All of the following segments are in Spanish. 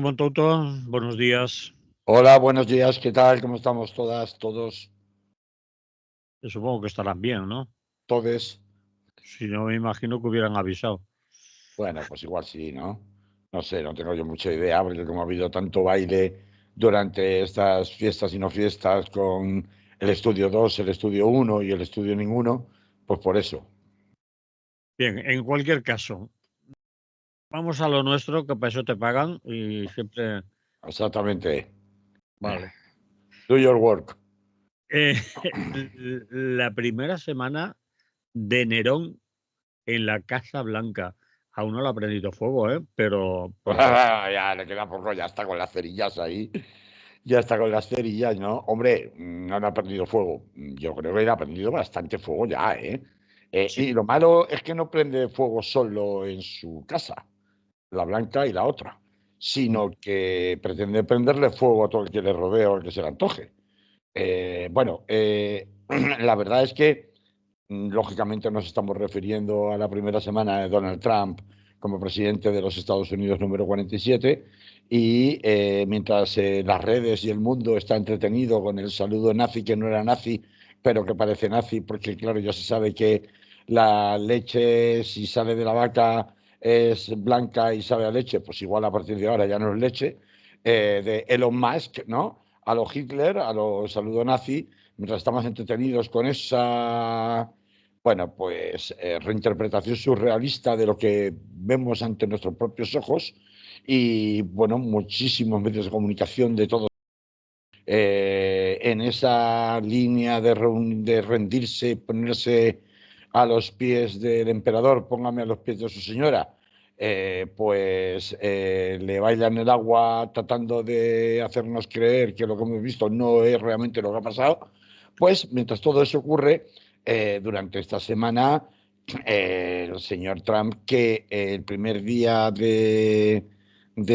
Montouto, buenos días. Hola, buenos días, ¿qué tal? ¿Cómo estamos todas, todos, Supongo que estarán bien, ¿no? todes? Si no, me imagino que hubieran avisado. Bueno, pues igual sí, ¿no? No sé, no tengo yo mucha idea, porque como ha habido tanto baile durante estas fiestas y no fiestas con el estudio 2, el estudio uno y el estudio ninguno, pues por eso. Bien, en cualquier caso, vamos a lo nuestro, que para eso te pagan y siempre. Exactamente. Vale. Do your work. Eh, la primera semana de Nerón en la Casa Blanca. Aún no lo ha prendido fuego, ¿eh? Pero Ya le queda poco, ya está con las cerillas ahí. Ya está con las cerillas, ¿no? Hombre, no le ha perdido fuego. Yo creo que le ha prendido bastante fuego ya, ¿eh? sí, Y lo malo es que no prende fuego solo en su casa, la blanca y la otra, sino que pretende prenderle fuego a todo el que le rodea o el que se le antoje. Bueno, la verdad es que lógicamente nos estamos refiriendo a la primera semana de Donald Trump como presidente de los Estados Unidos número 47 y mientras las redes y el mundo está entretenido con el saludo nazi que no era nazi, pero que parece nazi, porque claro, ya se sabe que la leche, si sale de la vaca, es blanca y sabe a leche, pues igual a partir de ahora ya no es leche, de Elon Musk, ¿no? A lo Hitler, a lo saludo nazi, mientras estamos entretenidos con esa, bueno, pues reinterpretación surrealista de lo que vemos ante nuestros propios ojos y, bueno, muchísimos medios de comunicación de todo en esa línea de rendirse, ponerse a los pies del emperador, póngame a los pies de su señora, le bailan el agua tratando de hacernos creer que lo que hemos visto no es realmente lo que ha pasado, pues mientras todo eso ocurre, durante esta semana, el señor Trump, que el primer día de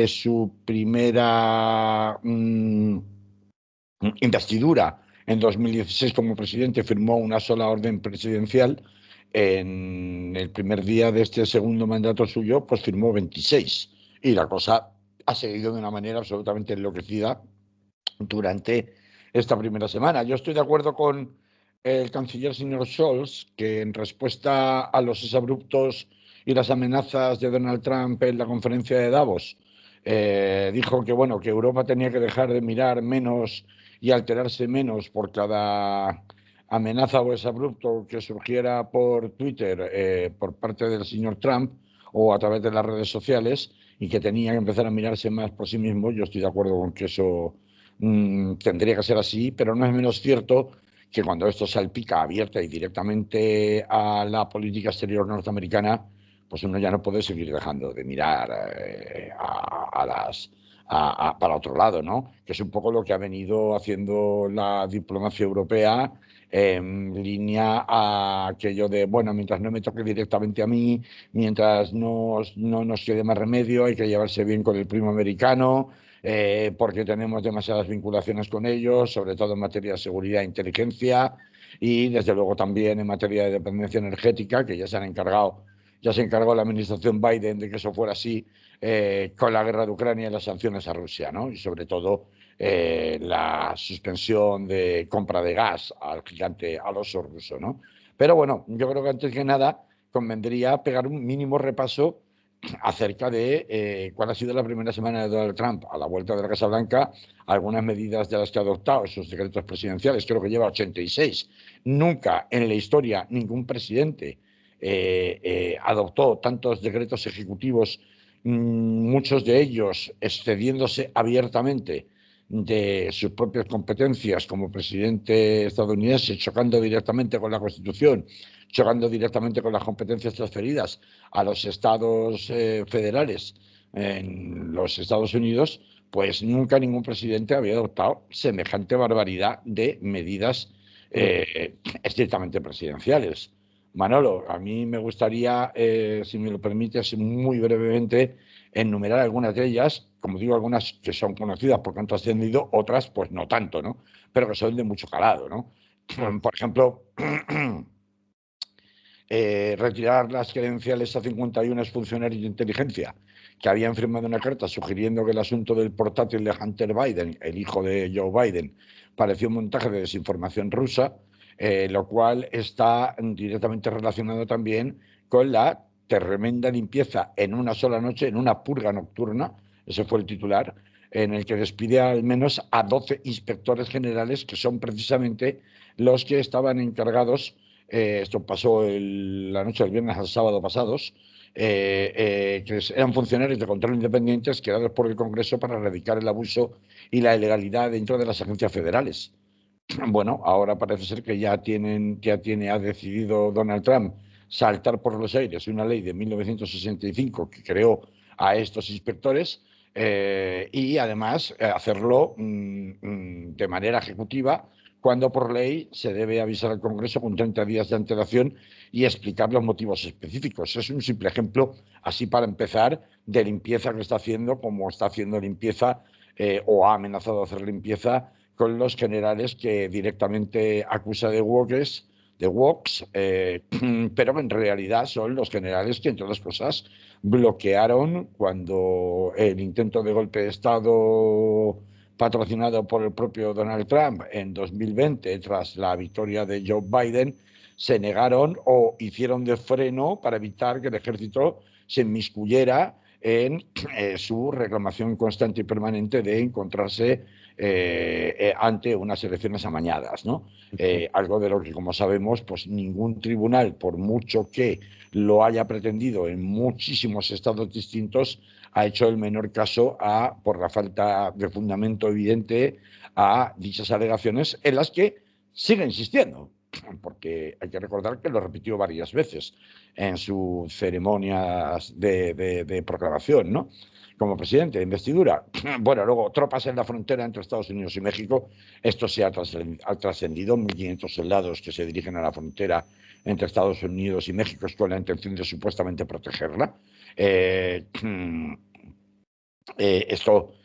su primera investidura en 2016 como presidente, firmó una sola orden presidencial. En el primer día de este segundo mandato suyo, pues firmó 26. Y la cosa ha seguido de una manera absolutamente enloquecida durante esta primera semana. Yo estoy de acuerdo con el canciller señor Scholz, que en respuesta a los exabruptos y las amenazas de Donald Trump en la conferencia de Davos, dijo que bueno, que Europa tenía que dejar de mirar menos y alterarse menos por cada amenaza o exabrupto que surgiera por Twitter por parte del señor Trump o a través de las redes sociales y que tenía que empezar a mirarse más por sí mismo. Yo estoy de acuerdo con que eso tendría que ser así, pero no es menos cierto que cuando esto salpica abierta y directamente a la política exterior norteamericana, pues uno ya no puede seguir dejando de mirar para otro lado, ¿no? Que es un poco lo que ha venido haciendo la diplomacia europea en línea a aquello de, bueno, mientras no me toque directamente a mí, mientras no nos quede más remedio, hay que llevarse bien con el primo americano, porque tenemos demasiadas vinculaciones con ellos, sobre todo en materia de seguridad e inteligencia y desde luego también en materia de dependencia energética, que ya se encargó la administración Biden de que eso fuera así con la guerra de Ucrania y las sanciones a Rusia, ¿no? Y sobre todo la suspensión de compra de gas al gigante, al oso ruso, ¿no? Pero bueno, yo creo que antes que nada convendría pegar un mínimo repaso acerca de cuál ha sido la primera semana de Donald Trump a la vuelta de la Casa Blanca, algunas medidas de las que ha adoptado, esos decretos presidenciales, creo que lleva 86. Nunca en la historia ningún presidente adoptó tantos decretos ejecutivos, muchos de ellos excediéndose abiertamente de sus propias competencias como presidente estadounidense, chocando directamente con la Constitución, chocando directamente con las competencias transferidas a los estados federales en los Estados Unidos, pues nunca ningún presidente había adoptado semejante barbaridad de medidas estrictamente presidenciales. Manolo, a mí me gustaría, si me lo permites, muy brevemente enumerar algunas de ellas, como digo, algunas que son conocidas porque han trascendido, otras pues no tanto, ¿no? Pero que son de mucho calado, ¿no? claro. Por ejemplo, retirar las credenciales a 51 funcionarios de inteligencia que habían firmado una carta sugiriendo que el asunto del portátil de Hunter Biden, el hijo de Joe Biden, parecía un montaje de desinformación rusa, lo cual está directamente relacionado también con la tremenda limpieza en una sola noche, en una purga nocturna, ese fue el titular, en el que despide al menos a 12 inspectores generales, que son precisamente los que estaban encargados, esto pasó la noche del viernes al sábado pasados, que eran funcionarios de control independientes creados por el Congreso para erradicar el abuso y la ilegalidad dentro de las agencias federales. Bueno, ahora parece ser que ha decidido Donald Trump saltar por los aires una ley de 1965 que creó a estos inspectores, y además hacerlo de manera ejecutiva, cuando por ley se debe avisar al Congreso con 30 días de antelación y explicar los motivos específicos. Es un simple ejemplo, así para empezar, de limpieza que está haciendo, como está haciendo limpieza o ha amenazado hacer limpieza con los generales que directamente acusa de woks, pero que en realidad son los generales que, entre otras cosas, bloquearon cuando el intento de golpe de Estado patrocinado por el propio Donald Trump en 2020, tras la victoria de Joe Biden, se negaron o hicieron de freno para evitar que el ejército se inmiscuyera en su reclamación constante y permanente de encontrarse ante unas elecciones amañadas, ¿no? Algo de lo que, como sabemos, pues ningún tribunal, por mucho que lo haya pretendido en muchísimos estados distintos, ha hecho el menor caso por la falta de fundamento evidente a dichas alegaciones, en las que sigue insistiendo, porque hay que recordar que lo repitió varias veces en sus ceremonias de proclamación, ¿no?, como presidente de investidura. Bueno, luego tropas en la frontera entre Estados Unidos y México. Esto se ha trascendido, 1.500 soldados que se dirigen a la frontera entre Estados Unidos y México con la intención de supuestamente protegerla. Esto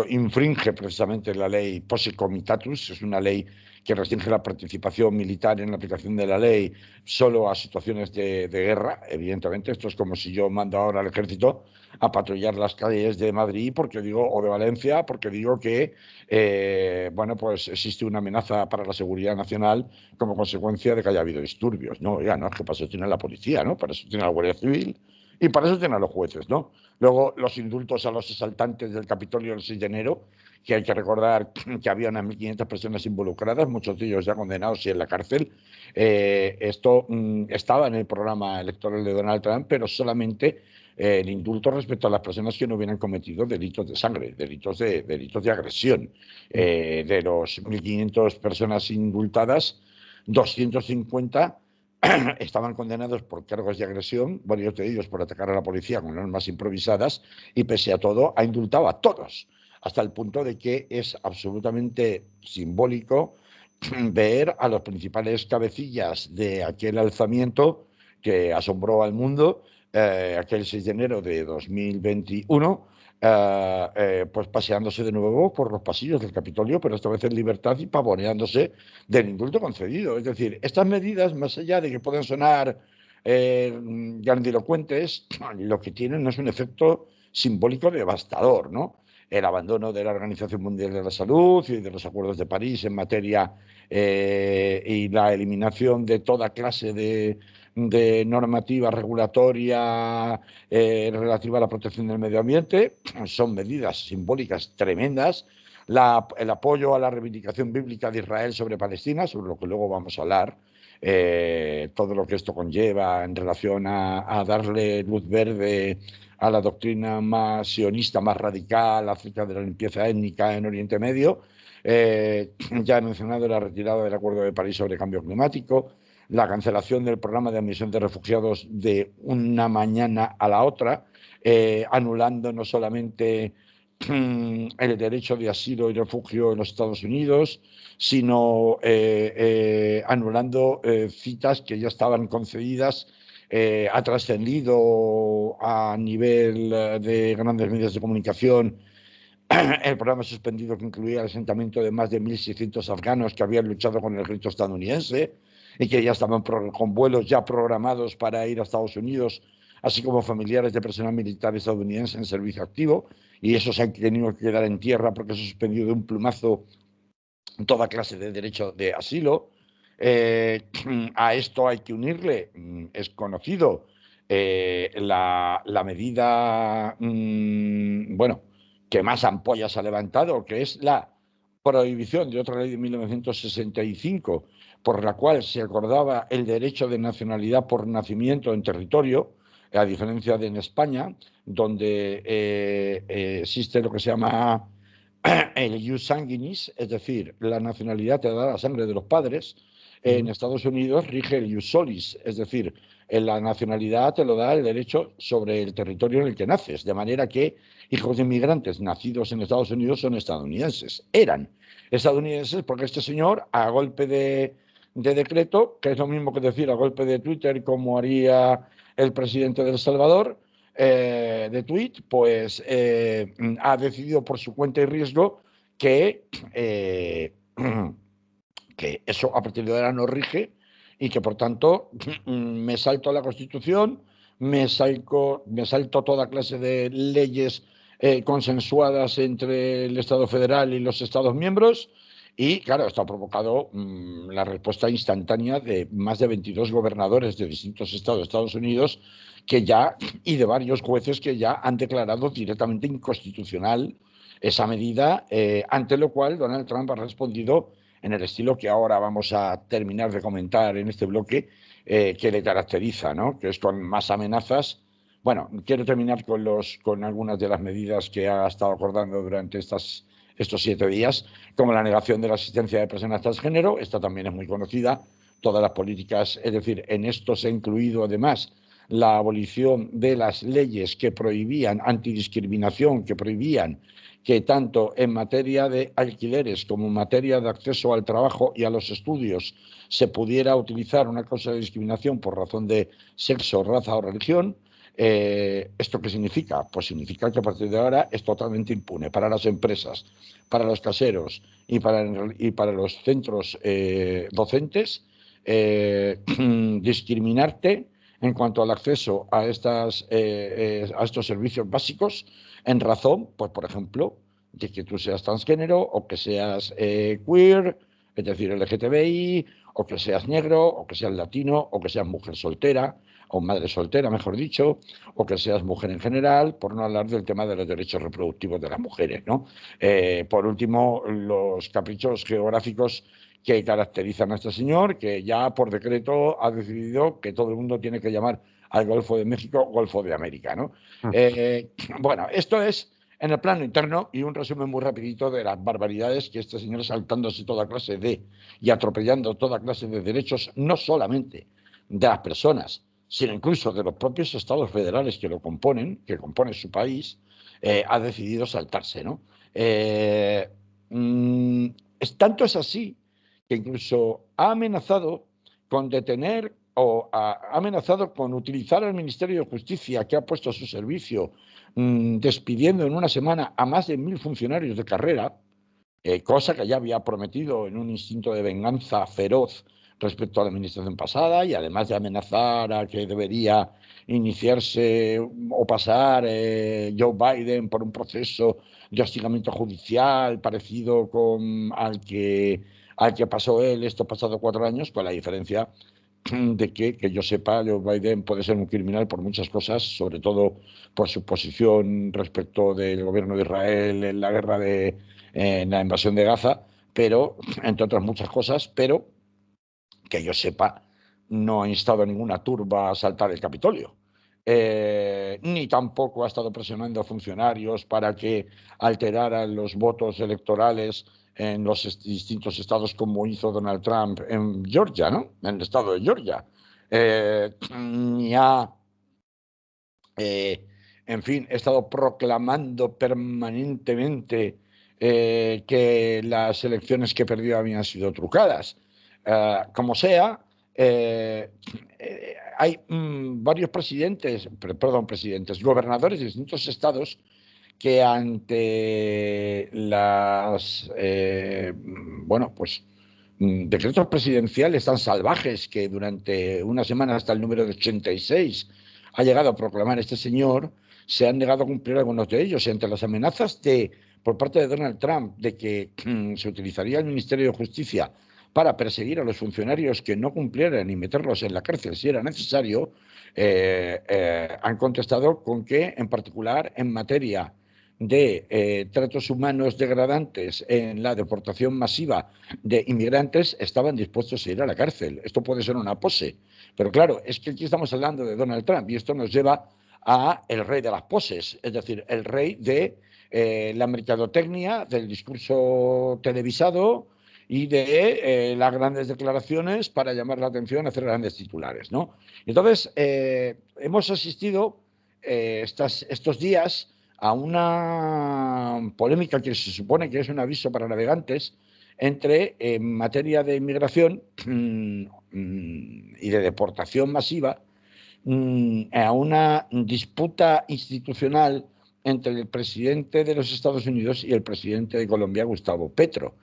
infringe precisamente la ley Posse Comitatus, es una ley que restringe la participación militar en la aplicación de la ley solo a situaciones de guerra. Evidentemente, esto es como si yo mando ahora al ejército a patrullar las calles de Madrid o de Valencia, porque digo que bueno, pues existe una amenaza para la seguridad nacional como consecuencia de que haya habido disturbios. No, ya no, es que para eso tiene la policía, ¿no? Para eso tiene la Guardia Civil y para eso tienen a los jueces, ¿no? Luego, los indultos a los asaltantes del Capitolio el 6 de enero, que hay que recordar que había unas 1.500 personas involucradas, muchos de ellos ya condenados y en la cárcel. Esto estaba en el programa electoral de Donald Trump, pero solamente el indulto respecto a las personas que no hubieran cometido delitos de sangre, delitos de agresión. De los 1.500 personas indultadas, 250 estaban condenados por cargos de agresión, varios de ellos por atacar a la policía con armas improvisadas, y pese a todo ha indultado a todos, hasta el punto de que es absolutamente simbólico ver a los principales cabecillas de aquel alzamiento que asombró al mundo, aquel 6 de enero de 2021, pues paseándose de nuevo por los pasillos del Capitolio, pero esta vez en libertad y pavoneándose del indulto concedido. Es decir, estas medidas, más allá de que puedan sonar grandilocuentes, lo que tienen es un efecto simbólico devastador, ¿no? El abandono de la Organización Mundial de la Salud y de los acuerdos de París en materia y la eliminación de toda clase de normativa regulatoria relativa a la protección del medio ambiente. Son medidas simbólicas tremendas. El apoyo a la reivindicación bíblica de Israel sobre Palestina, sobre lo que luego vamos a hablar, todo lo que esto conlleva en relación a darle luz verde a la doctrina más sionista, más radical acerca de la limpieza étnica en Oriente Medio. Ya he mencionado la retirada del Acuerdo de París sobre cambio climático, la cancelación del programa de admisión de refugiados de una mañana a la otra, anulando no solamente el derecho de asilo y refugio en los Estados Unidos, sino anulando citas que ya estaban concedidas. Ha trascendido a nivel de grandes medios de comunicación el programa suspendido que incluía el asentamiento de más de 1.600 afganos que habían luchado con el ejército estadounidense y que ya estaban con vuelos ya programados para ir a Estados Unidos así como familiares de personal militar estadounidense en servicio activo, y esos han tenido que quedar en tierra porque se ha suspendido de un plumazo toda clase de derecho de asilo. A esto hay que unirle, es conocido, la medida, bueno, que más ampollas ha levantado, que es la prohibición de otra ley de 1965, por la cual se acordaba el derecho de nacionalidad por nacimiento en territorio, a diferencia de en España, donde existe lo que se llama el ius sanguinis, es decir, la nacionalidad te da la sangre de los padres. En Estados Unidos rige el ius solis, es decir, en la nacionalidad te lo da el derecho sobre el territorio en el que naces, de manera que hijos de inmigrantes nacidos en Estados Unidos son estadounidenses. Eran estadounidenses porque este señor, a golpe de decreto, que es lo mismo que decir a golpe de Twitter, como haría el presidente de El Salvador, de tuit, pues ha decidido por su cuenta y riesgo que, que eso a partir de ahora no rige y que por tanto me salto a la Constitución, me salto toda clase de leyes consensuadas entre el Estado federal y los Estados miembros. Y claro, esto ha provocado la respuesta instantánea de más de 22 gobernadores de distintos estados de Estados Unidos que ya, y de varios jueces que ya han declarado directamente inconstitucional esa medida, ante lo cual Donald Trump ha respondido en el estilo que ahora vamos a terminar de comentar en este bloque, que le caracteriza, ¿no? Que es con más amenazas. Bueno, quiero terminar con algunas de las medidas que ha estado acordando durante estos 7 días, como la negación de la asistencia de personas transgénero. Esta también es muy conocida. Todas las políticas, es decir, en esto se ha incluido además la abolición de las leyes que prohibían antidiscriminación, que prohibían que tanto en materia de alquileres como en materia de acceso al trabajo y a los estudios se pudiera utilizar una causa de discriminación por razón de sexo, raza o religión. ¿Esto qué significa? Pues significa que a partir de ahora es totalmente impune para las empresas, para los caseros y para los centros docentes discriminarte en cuanto al acceso a estos servicios básicos en razón, pues por ejemplo, de que tú seas transgénero o que seas queer, es decir, LGTBI, o que seas negro, o que seas latino, o que seas mujer soltera, o madre soltera, mejor dicho, o que seas mujer en general, por no hablar del tema de los derechos reproductivos de las mujeres, ¿no? Por último, los caprichos geográficos que caracterizan a este señor, que ya por decreto ha decidido que todo el mundo tiene que llamar al Golfo de México Golfo de América, ¿no? Bueno, esto es en el plano interno y un resumen muy rapidito de las barbaridades que este señor, saltándose toda clase y atropellando toda clase de derechos, no solamente de las personas, sino incluso de los propios estados federales que lo componen, que componen su país, ha decidido saltarse, ¿no? Tanto es así que incluso ha amenazado con detener o ha amenazado con utilizar al Ministerio de Justicia, que ha puesto a su servicio, despidiendo en una semana a más de 1.000 funcionarios de carrera, cosa que ya había prometido en un instinto de venganza feroz respecto a la administración pasada, y además de amenazar a que debería iniciarse o pasar Joe Biden por un proceso de hostigamiento judicial parecido al que pasó él estos pasados 4 años, con la diferencia de que yo sepa, Joe Biden puede ser un criminal por muchas cosas, sobre todo por su posición respecto del gobierno de Israel en la guerra en la invasión de Gaza, pero, entre otras muchas cosas, pero que yo sepa, no ha instado a ninguna turba a asaltar el Capitolio. Ni tampoco ha estado presionando a funcionarios para que alteraran los votos electorales en los distintos estados, como hizo Donald Trump en Georgia, ¿no? En el estado de Georgia. Ni ha, en fin, he estado proclamando permanentemente que las elecciones que perdió habían sido trucadas. Como sea, hay varios gobernadores de distintos estados que ante decretos presidenciales tan salvajes, que durante una semana hasta el número de 86 ha llegado a proclamar este señor, se han negado a cumplir algunos de ellos. Y ante las amenazas por parte de Donald Trump de que se utilizaría el Ministerio de Justicia para perseguir a los funcionarios que no cumplieran y meterlos en la cárcel si era necesario, han contestado con que, en particular, en materia de tratos humanos degradantes en la deportación masiva de inmigrantes, estaban dispuestos a ir a la cárcel. Esto puede ser una pose, pero claro, es que aquí estamos hablando de Donald Trump y esto nos lleva a el rey de las poses, es decir, el rey de la mercadotecnia, del discurso televisado y de las grandes declaraciones para llamar la atención, hacer grandes titulares, ¿no? Entonces, hemos asistido estos días a una polémica que se supone que es un aviso para navegantes en materia de inmigración y de deportación masiva, a una disputa institucional entre el presidente de los Estados Unidos y el presidente de Colombia, Gustavo Petro.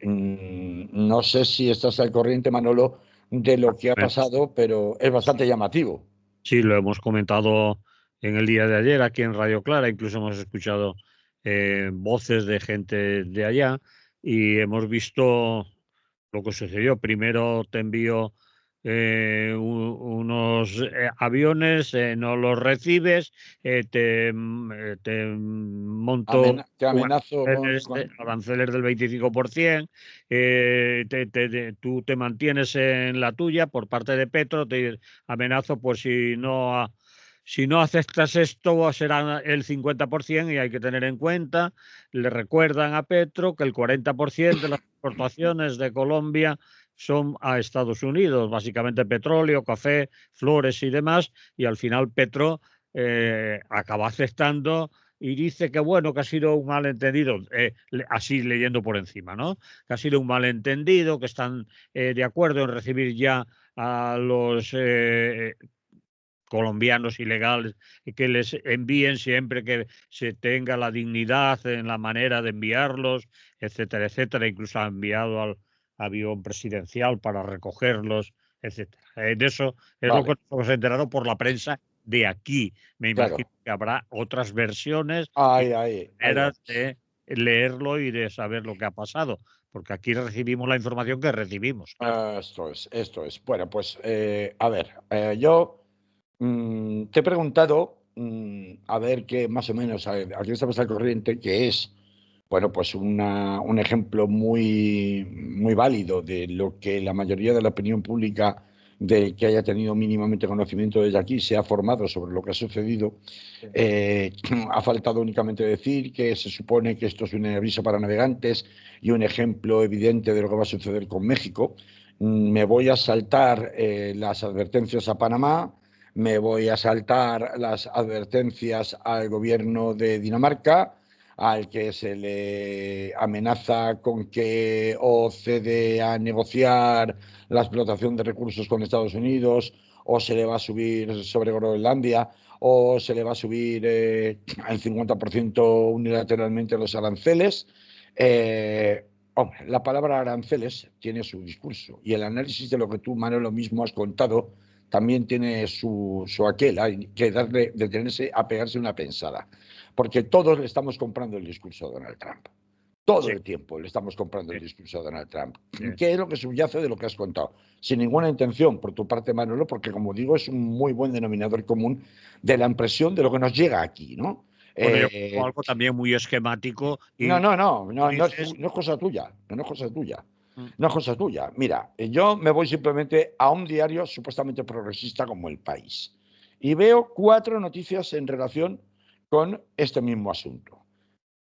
No sé si estás al corriente, Manolo, de lo que ha pasado, pero es bastante llamativo. Sí, lo hemos comentado en el día de ayer aquí en Radio Clara, incluso hemos escuchado voces de gente de allá y hemos visto lo que sucedió. Primero te envío unos aviones, no los recibes, te monto Te amenazo aranceles del 25%, tú te mantienes en la tuya por parte de Petro, te amenazo, pues si no aceptas esto será el 50% y hay que tener en cuenta, le recuerdan a Petro que el 40% de las exportaciones de Colombia son a Estados Unidos, básicamente petróleo, café, flores y demás, y al final Petro acaba aceptando y dice que bueno, que ha sido un malentendido, así leyendo por encima, ¿no? Que ha sido un malentendido, que están de acuerdo en recibir ya a los colombianos ilegales y que les envíen siempre que se tenga la dignidad en la manera de enviarlos, etcétera, etcétera. Incluso ha enviado al avión presidencial para recogerlos, etcétera. De eso es lo que nos hemos enterado por la prensa de aquí. Me imagino que habrá otras versiones y maneras de leerlo y de saber lo que ha pasado, porque aquí recibimos la información que recibimos. Claro. Esto es. Bueno, pues a ver, yo te he preguntado, a ver qué más o menos, aquí estamos al corriente, que es, bueno, pues un ejemplo muy válido de lo que la mayoría de la opinión pública de que haya tenido mínimamente conocimiento desde aquí se ha formado sobre lo que ha sucedido. Ha faltado únicamente decir que se supone que esto es un aviso para navegantes y un ejemplo evidente de lo que va a suceder con México. Me voy a saltar las advertencias a Panamá, me voy a saltar las advertencias al gobierno de Dinamarca, al que se le amenaza con que o cede a negociar la explotación de recursos con Estados Unidos, o se le va a subir sobre Groenlandia, o se le va a subir al 50% unilateralmente los aranceles. Hombre, la palabra aranceles tiene su discurso y el análisis de lo que tú, Manuel, lo mismo has contado también tiene su aquel. Hay que detenerse a pegarse una pensada, porque todos le estamos comprando el discurso a Donald Trump. Todo el tiempo le estamos comprando el discurso a Donald Trump. ¿Qué es lo que subyace de lo que has contado? Sin ninguna intención por tu parte, Manolo, porque como digo, es un muy buen denominador común de la impresión de lo que nos llega aquí, ¿no? Bueno, yo algo también muy esquemático. No es cosa tuya, no es cosa tuya. No es cosa tuya. Mira, yo me voy simplemente a un diario supuestamente progresista como El País y veo 4 noticias en relación con este mismo asunto.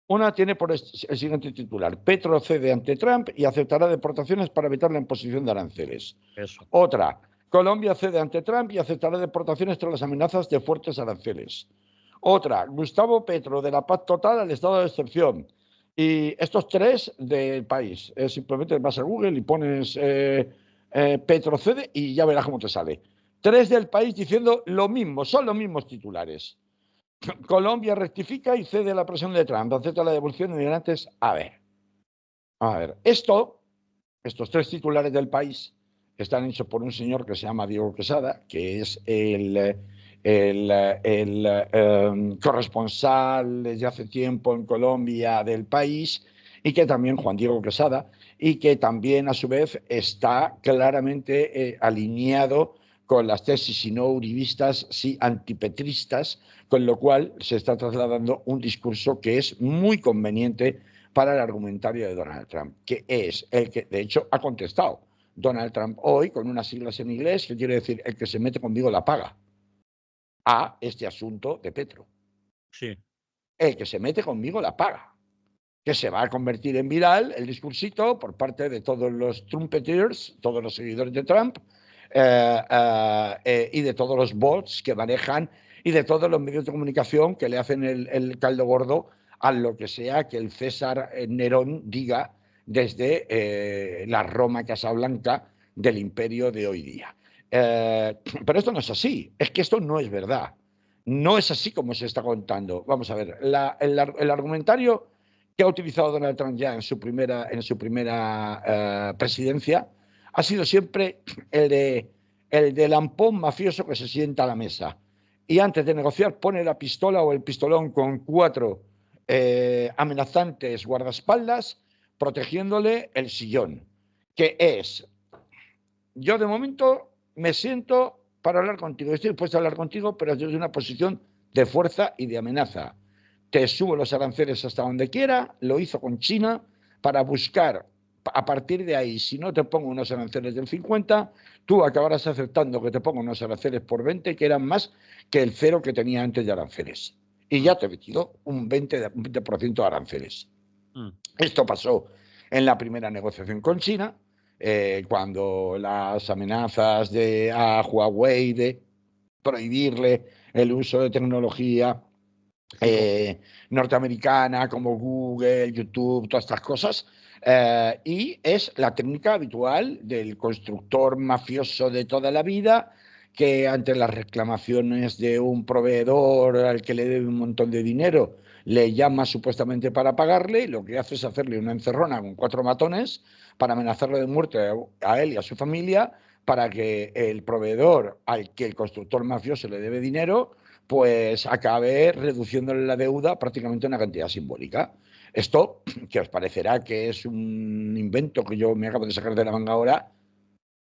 Una tiene por el siguiente titular: Petro cede ante Trump y aceptará deportaciones para evitar la imposición de aranceles. Eso. Otra: Colombia cede ante Trump y aceptará deportaciones tras las amenazas de fuertes aranceles. Otra: Gustavo Petro de la paz total al estado de excepción. Y estos 3 del País. Simplemente vas a Google y pones Petro cede y ya verás cómo te sale. 3 del País diciendo lo mismo, son los mismos titulares. Colombia rectifica y cede la presión de Trump, acepta la devolución de migrantes. A ver, estos 3 titulares del País están hechos por un señor que se llama Diego Quesada, que es el corresponsal desde hace tiempo en Colombia del País, y que también Juan Diego Quesada, y que también a su vez está claramente alineado con las tesis, si no uribistas, sí antipetristas, con lo cual se está trasladando un discurso que es muy conveniente para el argumentario de Donald Trump, que es el que, de hecho, ha contestado Donald Trump hoy con unas siglas en inglés que quiere decir el que se mete conmigo la paga a este asunto de Petro. Sí. El que se mete conmigo la paga. Que se va a convertir en viral el discursito por parte de todos los Trumpeters, todos los seguidores de Trump, y de todos los bots que manejan y de todos los medios de comunicación que le hacen el caldo gordo a lo que sea que el César Nerón diga desde la Roma Casablanca del imperio de hoy día. Pero esto no es así, es que esto no es verdad. No es así como se está contando. Vamos a ver, el argumentario que ha utilizado Donald Trump ya en su primera presidencia ha sido siempre el de lampón mafioso que se sienta a la mesa y antes de negociar pone la pistola o el pistolón con 4 amenazantes guardaespaldas protegiéndole el sillón, que es: yo de momento me siento para hablar contigo, estoy dispuesto a hablar contigo, pero desde una posición de fuerza y de amenaza. Te subo los aranceles hasta donde quiera, lo hizo con China para buscar, a partir de ahí, si no te pongo unos aranceles del 50, tú acabarás aceptando que te ponga unos aranceles por 20, que eran más que el cero que tenía antes de aranceles. Y ya te he metido un 20% de aranceles. Esto pasó en la primera negociación con China, cuando las amenazas a Huawei de prohibirle el uso de tecnología norteamericana como Google, YouTube, todas estas cosas, y es la técnica habitual del constructor mafioso de toda la vida, que ante las reclamaciones de un proveedor al que le debe un montón de dinero, le llama supuestamente para pagarle, y lo que hace es hacerle una encerrona con 4 matones para amenazarle de muerte a él y a su familia, para que el proveedor al que el constructor mafioso le debe dinero pues acabe reduciéndole la deuda prácticamente a una cantidad simbólica. Esto, que os parecerá que es un invento que yo me acabo de sacar de la manga ahora,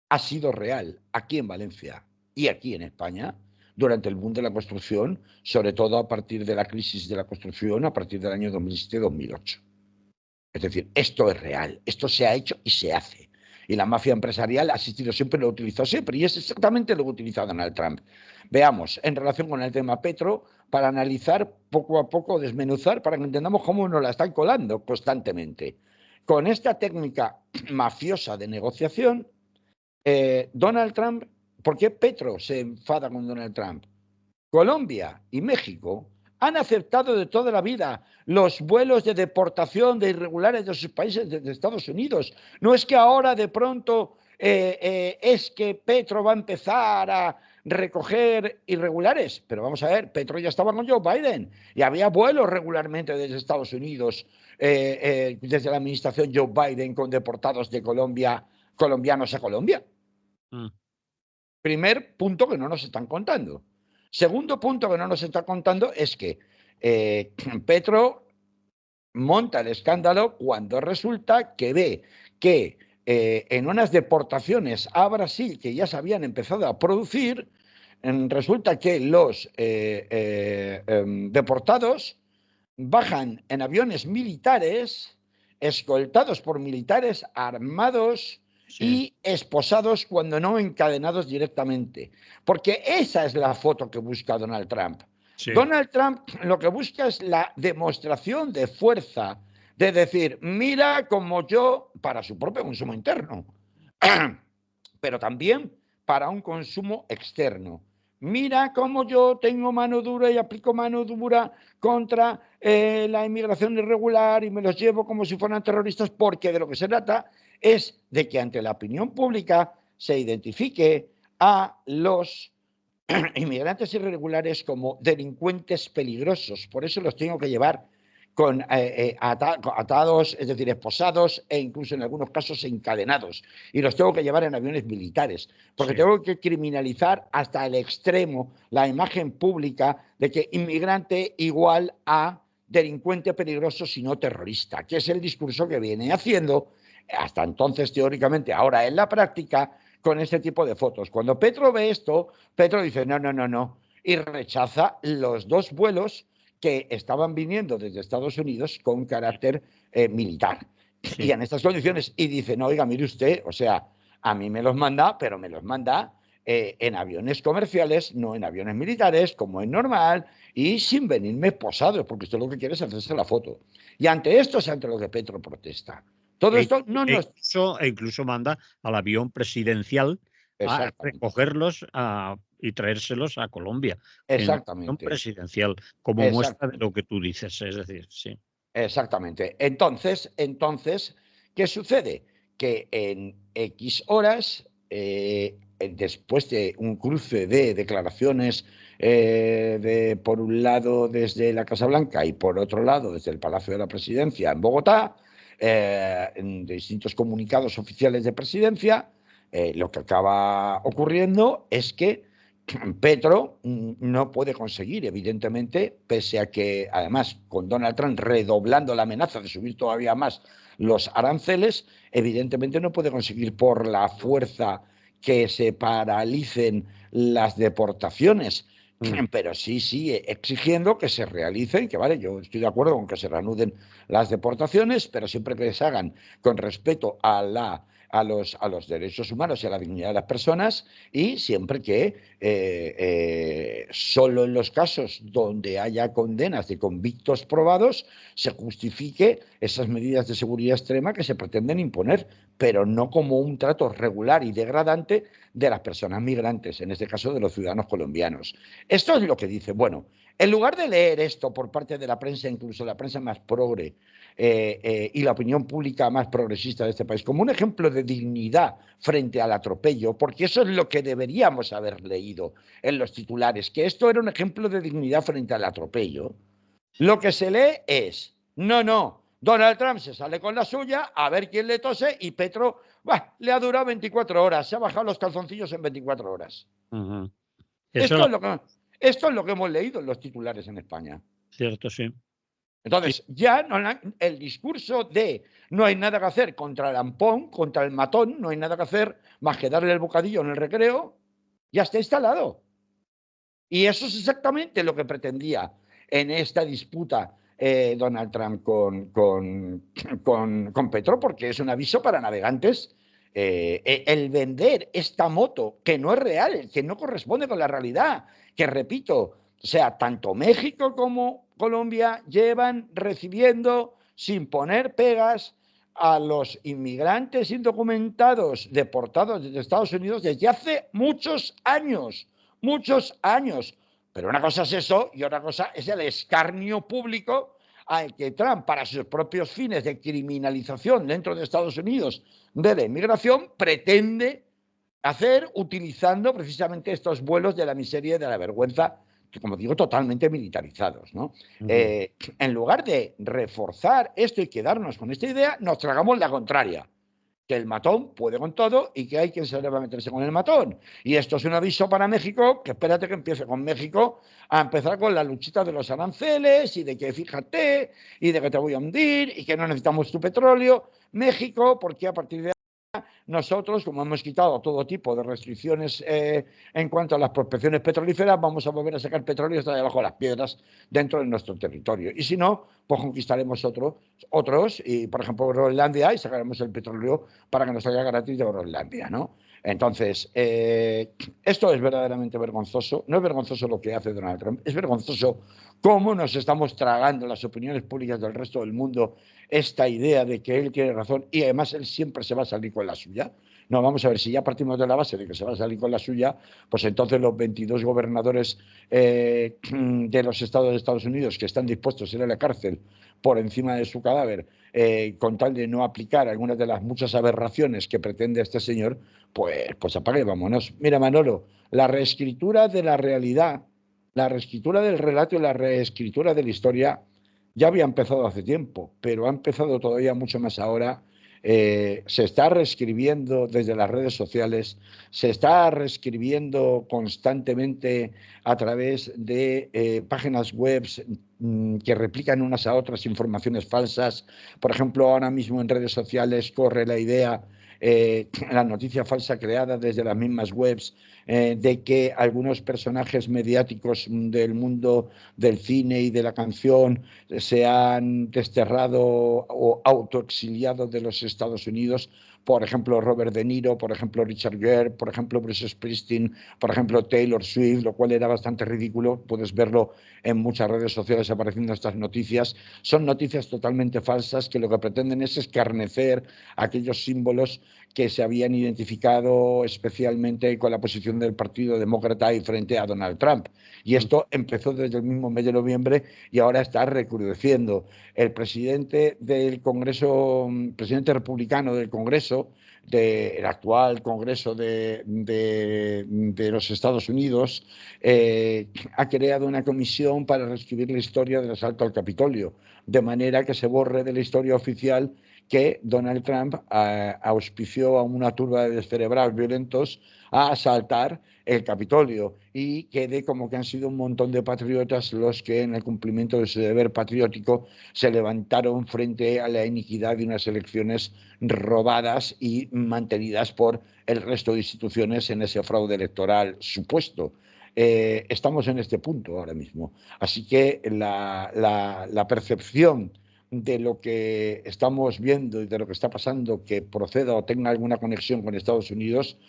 ha sido real aquí en Valencia y aquí en España durante el boom de la construcción, sobre todo a partir de la crisis de la construcción a partir del año 2007-2008. Es decir, esto es real, esto se ha hecho y se hace. Y la mafia empresarial ha existido siempre, lo ha utilizado siempre, y es exactamente lo que ha utilizado Donald Trump. Veamos, en relación con el tema Petro, para analizar poco a poco, desmenuzar, para que entendamos cómo nos la están colando constantemente. Con esta técnica mafiosa de negociación, Donald Trump, ¿por qué Petro se enfada con Donald Trump? Colombia y México han aceptado de toda la vida los vuelos de deportación de irregulares de sus países desde Estados Unidos. No es que ahora de pronto es que Petro va a empezar a recoger irregulares, pero vamos a ver, Petro ya estaba con Joe Biden y había vuelos regularmente desde Estados Unidos, desde la administración Joe Biden, con deportados de Colombia, colombianos a Colombia. Primer punto que no nos están contando. Segundo punto que no nos está contando es que Petro monta el escándalo cuando resulta que ve que en unas deportaciones a Brasil que ya se habían empezado a producir, resulta que los deportados bajan en aviones militares, escoltados por militares armados, sí, y esposados, cuando no encadenados directamente. Porque esa es la foto que busca Donald Trump. Sí. Donald Trump lo que busca es la demostración de fuerza, de decir, mira como yo, para su propio consumo interno, pero también para un consumo externo. Mira cómo yo tengo mano dura y aplico mano dura contra la inmigración irregular y me los llevo como si fueran terroristas, porque de lo que se trata es de que ante la opinión pública se identifique a los inmigrantes irregulares como delincuentes peligrosos. Por eso los tengo que llevar atados, es decir, esposados e incluso en algunos casos encadenados. Y los tengo que llevar en aviones militares, porque tengo que criminalizar hasta el extremo la imagen pública de que inmigrante igual a delincuente peligroso, sino terrorista, que es el discurso que viene haciendo hasta entonces teóricamente, ahora en la práctica, con este tipo de fotos. Cuando Petro ve esto, Petro dice no, no, no, no, y rechaza los 2 vuelos que estaban viniendo desde Estados Unidos con carácter militar. Sí. Y en estas condiciones, y dice, no, oiga, mire usted, o sea, a mí me los manda, pero me los manda en aviones comerciales, no en aviones militares, como es normal, y sin venirme posados, porque usted lo que quiere es hacerse la foto. Y ante esto es ante lo que Petro protesta. Todo esto no nos... incluso manda al avión presidencial a recogerlos y traérselos a Colombia. Exactamente. Presidencial, como muestra de lo que tú dices, es decir, sí. Exactamente. Entonces, ¿qué sucede? Que en X horas, después de un cruce de declaraciones, por un lado desde la Casa Blanca y por otro lado desde el Palacio de la Presidencia en Bogotá, en distintos comunicados oficiales de presidencia, lo que acaba ocurriendo es que Petro no puede conseguir, evidentemente, pese a que, además, con Donald Trump redoblando la amenaza de subir todavía más los aranceles, evidentemente no puede conseguir por la fuerza que se paralicen las deportaciones, pero sí sigue exigiendo que se realicen, que vale, yo estoy de acuerdo con que se reanuden las deportaciones, pero siempre que se hagan con respeto a los derechos humanos y a la dignidad de las personas, y siempre que solo en los casos donde haya condenas de convictos probados se justifique esas medidas de seguridad extrema que se pretenden imponer, pero no como un trato regular y degradante de las personas migrantes, en este caso de los ciudadanos colombianos. Esto es lo que dice. Bueno, en lugar de leer esto por parte de la prensa, incluso la prensa más progre, y la opinión pública más progresista de este país, como un ejemplo de dignidad frente al atropello, porque eso es lo que deberíamos haber leído en los titulares, que esto era un ejemplo de dignidad frente al atropello, lo que se lee es, no, Donald Trump se sale con la suya, a ver quién le tose, y Petro, le ha durado 24 horas, se ha bajado los calzoncillos en 24 horas. Esto es lo que hemos leído en los titulares en España. Cierto, sí. Entonces, sí, ya el discurso de no hay nada que hacer contra el ampón, contra el matón, no hay nada que hacer más que darle el bocadillo en el recreo, ya está instalado. Y eso es exactamente lo que pretendía en esta disputa Donald Trump con Petro, porque es un aviso para navegantes. El vender esta moto que no es real, que no corresponde con la realidad, que repito, o sea, tanto México como Colombia llevan recibiendo sin poner pegas a los inmigrantes indocumentados deportados desde Estados Unidos desde hace muchos años. Pero una cosa es eso y otra cosa es el escarnio público al que Trump, para sus propios fines de criminalización dentro de Estados Unidos de la inmigración, pretende hacer utilizando precisamente estos vuelos de la miseria y de la vergüenza, que, como digo, totalmente militarizados, ¿no? En lugar de reforzar esto y quedarnos con esta idea, nos tragamos la contraria, que el matón puede con todo y que hay quien se le va a meterse con el matón. Y esto es un aviso para México, que espérate que empiece con México a empezar con la luchita de los aranceles y de que fíjate y de que te voy a hundir y que no necesitamos tu petróleo. México, porque a partir de nosotros, como hemos quitado todo tipo de restricciones en cuanto a las prospecciones petrolíferas, vamos a volver a sacar petróleo hasta debajo de las piedras dentro de nuestro territorio. Y si no, pues conquistaremos otros, y por ejemplo Groenlandia, y sacaremos el petróleo para que nos salga gratis de Groenlandia, ¿no? Entonces, esto es verdaderamente vergonzoso. No es vergonzoso lo que hace Donald Trump, es vergonzoso cómo nos estamos tragando las opiniones públicas del resto del mundo esta idea de que él tiene razón y además él siempre se va a salir con la suya. No, vamos a ver, si ya partimos de la base de que se va a salir con la suya, pues entonces los 22 gobernadores de los estados de Estados Unidos que están dispuestos a ir a la cárcel por encima de su cadáver, con tal de no aplicar algunas de las muchas aberraciones que pretende este señor, pues apague, vámonos. Mira, Manolo, la reescritura de la realidad, la reescritura del relato y la reescritura de la historia ya había empezado hace tiempo, pero ha empezado todavía mucho más ahora. Se está reescribiendo desde las redes sociales, se está reescribiendo constantemente a través de páginas web que replican unas a otras informaciones falsas. Por ejemplo, ahora mismo en redes sociales corre la idea, la noticia falsa creada desde las mismas webs, de que algunos personajes mediáticos del mundo del cine y de la canción se han desterrado o autoexiliado de los Estados Unidos. Por ejemplo, Robert De Niro, por ejemplo, Richard Gere, por ejemplo, Bruce Springsteen, por ejemplo, Taylor Swift, lo cual era bastante ridículo. Puedes verlo en muchas redes sociales apareciendo estas noticias. Son noticias totalmente falsas que lo que pretenden es escarnecer aquellos símbolos que se habían identificado especialmente con la posición del Partido Demócrata y frente a Donald Trump. Y esto empezó desde el mismo mes de noviembre y ahora está recrudeciendo. El presidente del Congreso, presidente republicano del Congreso, del actual Congreso de los Estados Unidos, ha creado una comisión para reescribir la historia del asalto al Capitolio, de manera que se borre de la historia oficial que Donald Trump auspició a una turba de descerebrados violentos a asaltar el Capitolio y quede como que han sido un montón de patriotas los que en el cumplimiento de su deber patriótico se levantaron frente a la iniquidad de unas elecciones robadas y mantenidas por el resto de instituciones en ese fraude electoral supuesto. Estamos en este punto ahora mismo. Así que la percepción de lo que estamos viendo y de lo que está pasando que proceda o tenga alguna conexión con Estados Unidos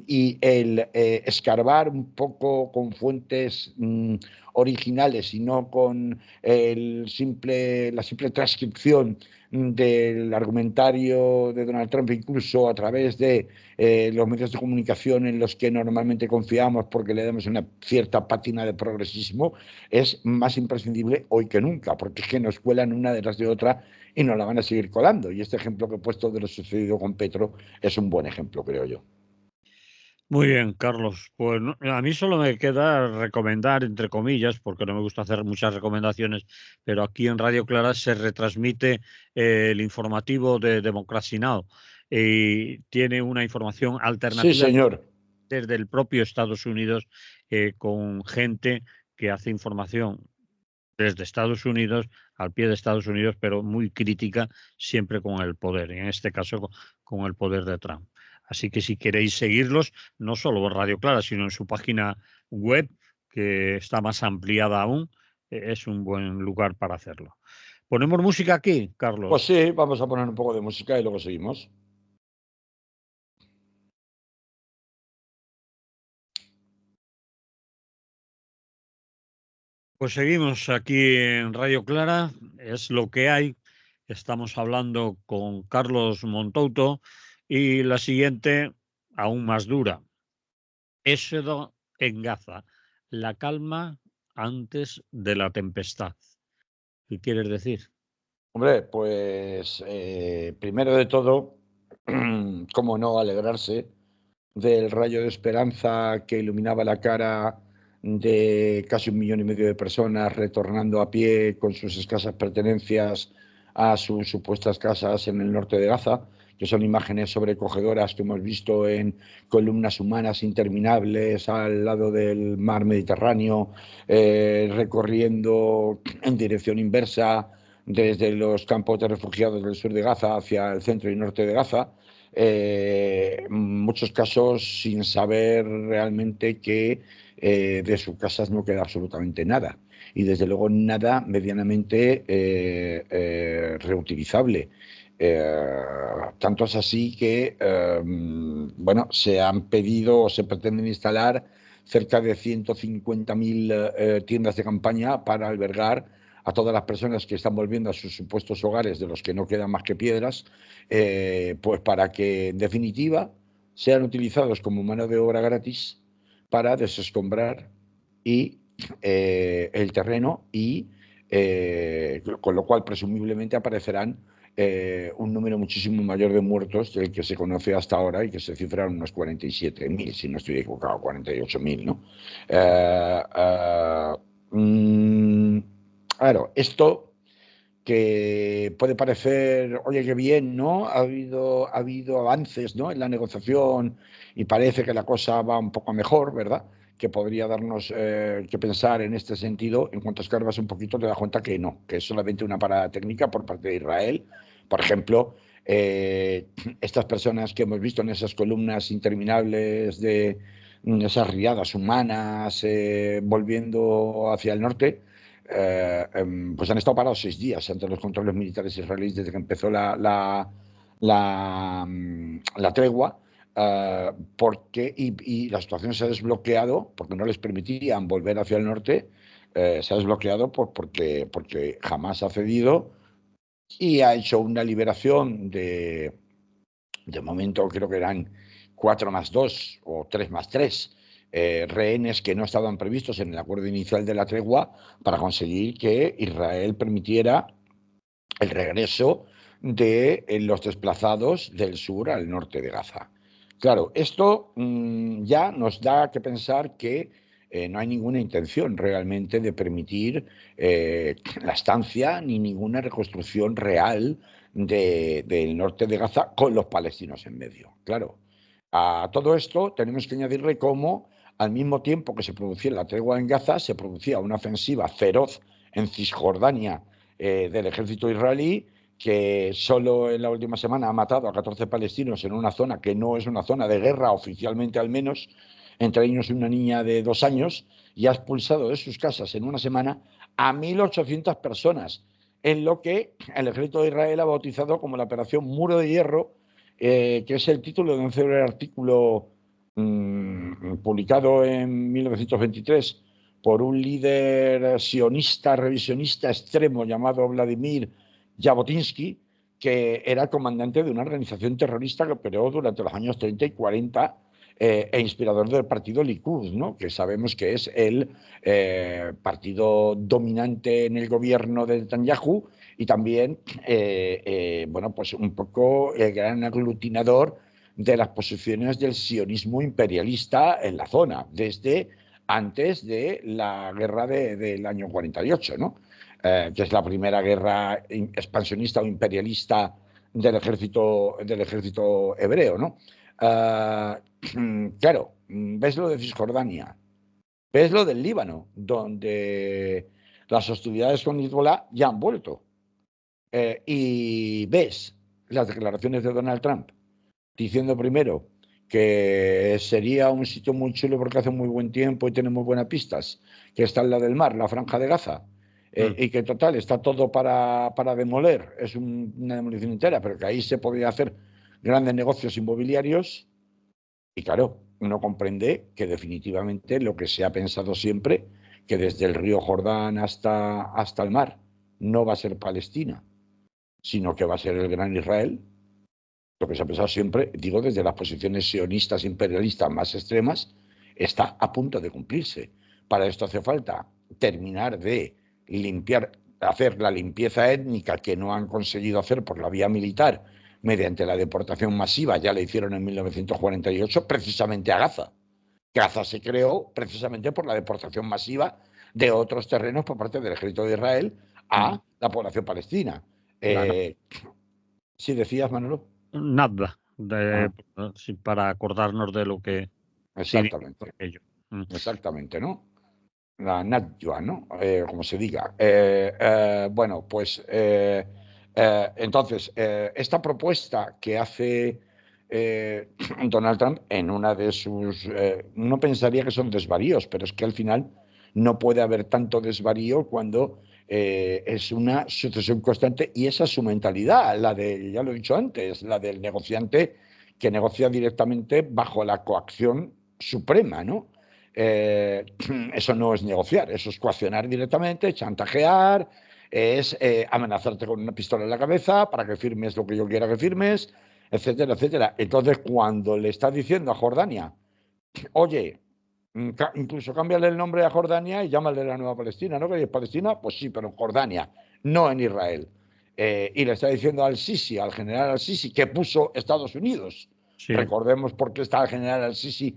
y el escarbar un poco con fuentes originales y no con la simple transcripción del argumentario de Donald Trump, incluso a través de los medios de comunicación en los que normalmente confiamos porque le damos una cierta pátina de progresismo, es más imprescindible hoy que nunca, porque es que nos cuelan una detrás de otra y nos la van a seguir colando. Y este ejemplo que he puesto de lo sucedido con Petro es un buen ejemplo, creo yo. Muy bien, Carlos. Pues a mí solo me queda recomendar, entre comillas, porque no me gusta hacer muchas recomendaciones, pero aquí en Radio Clara se retransmite el informativo de Democracy Now! Y tiene una información Sí, alternativa señor. desde el propio Estados Unidos, con gente que hace información desde Estados Unidos, al pie de Estados Unidos, pero muy crítica siempre con el poder, y en este caso con el poder de Trump. Así que si queréis seguirlos, no solo en Radio Clara, sino en su página web, que está más ampliada aún, es un buen lugar para hacerlo. ¿Ponemos música aquí, Pues Carlos? sí, vamos a poner un poco de música y luego seguimos. Pues seguimos aquí en Radio Clara, es lo que hay. Estamos hablando con Carlos Montouto y la siguiente, aún más dura. Éxodo en Gaza, la calma antes de la tempestad. ¿Qué quieres decir? Hombre, pues primero de todo, cómo no alegrarse del rayo de esperanza que iluminaba la cara de casi 1,5 millones de personas retornando a pie con sus escasas pertenencias a sus supuestas casas en el norte de Gaza, que son imágenes sobrecogedoras que hemos visto en columnas humanas interminables al lado del mar Mediterráneo, recorriendo en dirección inversa desde los campos de refugiados del sur de Gaza hacia el centro y norte de Gaza. Muchos casos sin saber realmente que de sus casas no queda absolutamente nada y desde luego nada medianamente reutilizable. Tanto es así que bueno, se han pedido o se pretenden instalar cerca de 150.000 tiendas de campaña para albergar a todas las personas que están volviendo a sus supuestos hogares, de los que no quedan más que piedras, pues para que en definitiva sean utilizados como mano de obra gratis para desescombrar y el terreno y con lo cual presumiblemente aparecerán un número muchísimo mayor de muertos del que se conoce hasta ahora y que se cifran unos 47.000, si no estoy equivocado, 48.000, ¿no? Claro, esto que puede parecer, oye, qué bien, ¿no? Ha habido avances, ¿no?, en la negociación y parece que la cosa va un poco mejor, ¿verdad? Que podría darnos que pensar en este sentido. En cuanto escarbas un poquito, te das cuenta que no, que es solamente una parada técnica por parte de Israel. Por ejemplo, estas personas que hemos visto en esas columnas interminables de esas riadas humanas volviendo hacia el norte, pues han estado parados 6 días ante los controles militares israelíes desde que empezó la tregua, porque y la situación se ha desbloqueado porque no les permitían volver hacia el norte. Se ha desbloqueado porque Hamás ha cedido y ha hecho una liberación de momento creo que eran 4+2 o 3+3 rehenes que no estaban previstos en el acuerdo inicial de la tregua, para conseguir que Israel permitiera el regreso de los desplazados del sur al norte de Gaza. Claro, esto ya nos da que pensar que no hay ninguna intención realmente de permitir la estancia ni ninguna reconstrucción real del norte de Gaza con los palestinos en medio. Claro, a todo esto tenemos que añadirle cómo, al mismo tiempo que se producía la tregua en Gaza, se producía una ofensiva feroz en Cisjordania del ejército israelí, que solo en la última semana ha matado a 14 palestinos en una zona que no es una zona de guerra, oficialmente al menos, entre ellos una niña de 2 años, y ha expulsado de sus casas en una semana a 1.800 personas, en lo que el ejército de Israel ha bautizado como la Operación Muro de Hierro, que es el título de un célebre artículo publicado en 1923 por un líder sionista, revisionista extremo llamado Vladimir Jabotinsky, que era comandante de una organización terrorista que operó durante los años 30 y 40 e inspirador del partido Likud, ¿no?, que sabemos que es el partido dominante en el gobierno de Netanyahu y también, bueno, pues un poco el gran aglutinador de las posiciones del sionismo imperialista en la zona, desde antes de la guerra del año 48, ¿no? Que es la primera guerra expansionista o imperialista del ejército hebreo, ¿no? Claro, ves lo de Cisjordania, ves lo del Líbano, donde las hostilidades con Hezbollah ya han vuelto, y ves las declaraciones de Donald Trump diciendo primero que sería un sitio muy chulo porque hace muy buen tiempo y tiene muy buenas pistas, que está al lado del mar, la Franja de Gaza, y que total está todo para demoler, es una demolición entera, pero que ahí se podría hacer grandes negocios inmobiliarios. Y claro, uno comprende que definitivamente lo que se ha pensado siempre, que desde el río Jordán hasta el mar no va a ser Palestina, sino que va a ser el gran Israel. Lo que se ha pensado siempre, digo, desde las posiciones sionistas imperialistas más extremas, está a punto de cumplirse. Para esto hace falta terminar de hacer la limpieza étnica que no han conseguido hacer por la vía militar mediante la deportación masiva. Ya la hicieron en 1948 precisamente a Gaza. Gaza se creó precisamente por la deportación masiva de otros terrenos por parte del ejército de Israel a la población palestina. Claro. ¿Sí decías, Manolo? Nada, Ah, para acordarnos de lo que significó exactamente, aquello. exactamente, ¿no? La Natjua, ¿no? Como se diga. Bueno, pues entonces, esta propuesta que hace Donald Trump en una de sus... uno pensaría que son desvaríos, pero es que al final no puede haber tanto desvarío cuando es una sucesión constante, y esa es su mentalidad, la de, ya lo he dicho antes, la del negociante que negocia directamente bajo la coacción suprema, ¿no? Eso no es negociar, eso es coaccionar directamente, chantajear, es amenazarte con una pistola en la cabeza para que firmes lo que yo quiera que firmes, etcétera, etcétera. Entonces, cuando le estás diciendo a Jordania, oye, incluso cámbiale el nombre a Jordania y llámale la Nueva Palestina, ¿no queréis Palestina? Pues sí, pero en Jordania, no en Israel. Y le está diciendo al Sisi, al general al-Sisi, que puso Estados Unidos. Sí, Recordemos por qué está el general al-Sisi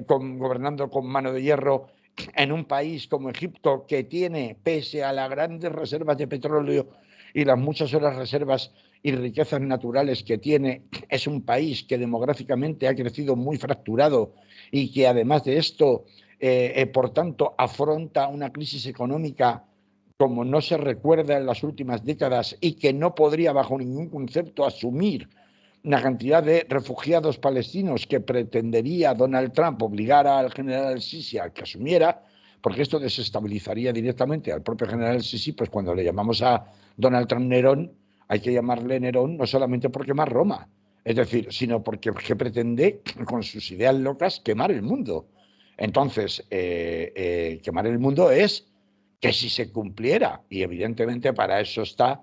gobernando con mano de hierro en un país como Egipto, que tiene, pese a las grandes reservas de petróleo y las muchas otras reservas y riquezas naturales que tiene, es un país que demográficamente ha crecido muy fracturado y que además de esto, por tanto, afronta una crisis económica como no se recuerda en las últimas décadas y que no podría bajo ningún concepto asumir una cantidad de refugiados palestinos que pretendería Donald Trump obligar al general al-Sisi a que asumiera, porque esto desestabilizaría directamente al propio general al-Sisi, pues cuando le llamamos a Donald Trump Nerón, hay que llamarle Nerón no solamente por quemar Roma, es decir, sino porque pretende, con sus ideas locas, quemar el mundo. Entonces, quemar el mundo es que si se cumpliera, y evidentemente para eso está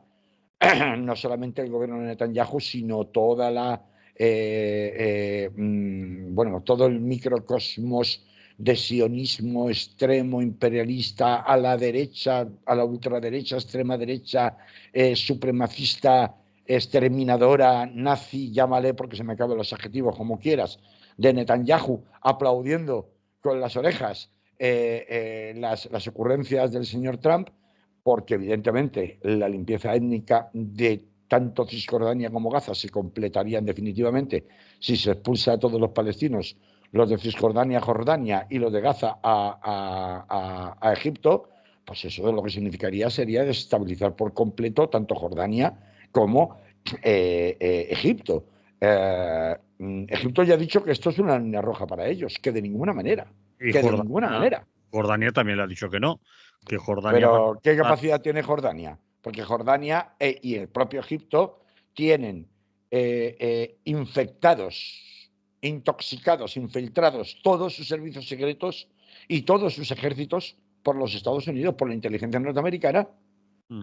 no solamente el gobierno de Netanyahu, sino toda bueno, todo el microcosmos de sionismo extremo, imperialista, a la derecha, a la ultraderecha, extrema derecha, supremacista, exterminadora, nazi, llámale porque se me acaban los adjetivos como quieras, de Netanyahu, aplaudiendo con las orejas las ocurrencias del señor Trump, porque evidentemente la limpieza étnica de tanto Cisjordania como Gaza se completarían definitivamente si se expulsa a todos los palestinos, los de Cisjordania a Jordania y los de Gaza a Egipto, pues eso lo que significaría sería desestabilizar por completo tanto Jordania como Egipto. Egipto ya ha dicho que esto es una línea roja para ellos, que de ninguna manera, Y que de ninguna manera. Jordania también le ha dicho que no, que Jordania... Pero, ¿qué capacidad tiene Jordania? Porque Jordania y el propio Egipto tienen infectados, intoxicados, infiltrados todos sus servicios secretos y todos sus ejércitos por los Estados Unidos, por la inteligencia norteamericana.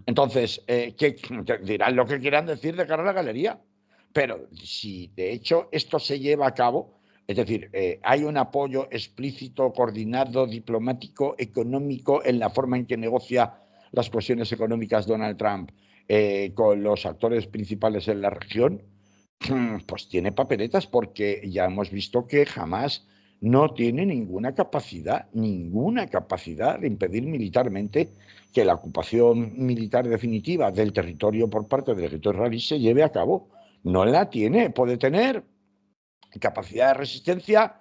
Entonces, que dirán lo que quieran decir de cara a la galería. Pero si de hecho esto se lleva a cabo, es decir, hay un apoyo explícito, coordinado, diplomático, económico en la forma en que negocia las cuestiones económicas Donald Trump con los actores principales en la región, pues tiene papeletas porque ya hemos visto que jamás no tiene ninguna capacidad de impedir militarmente que la ocupación militar definitiva del territorio por parte del ejército israelí se lleve a cabo. No la tiene, puede tener capacidad de resistencia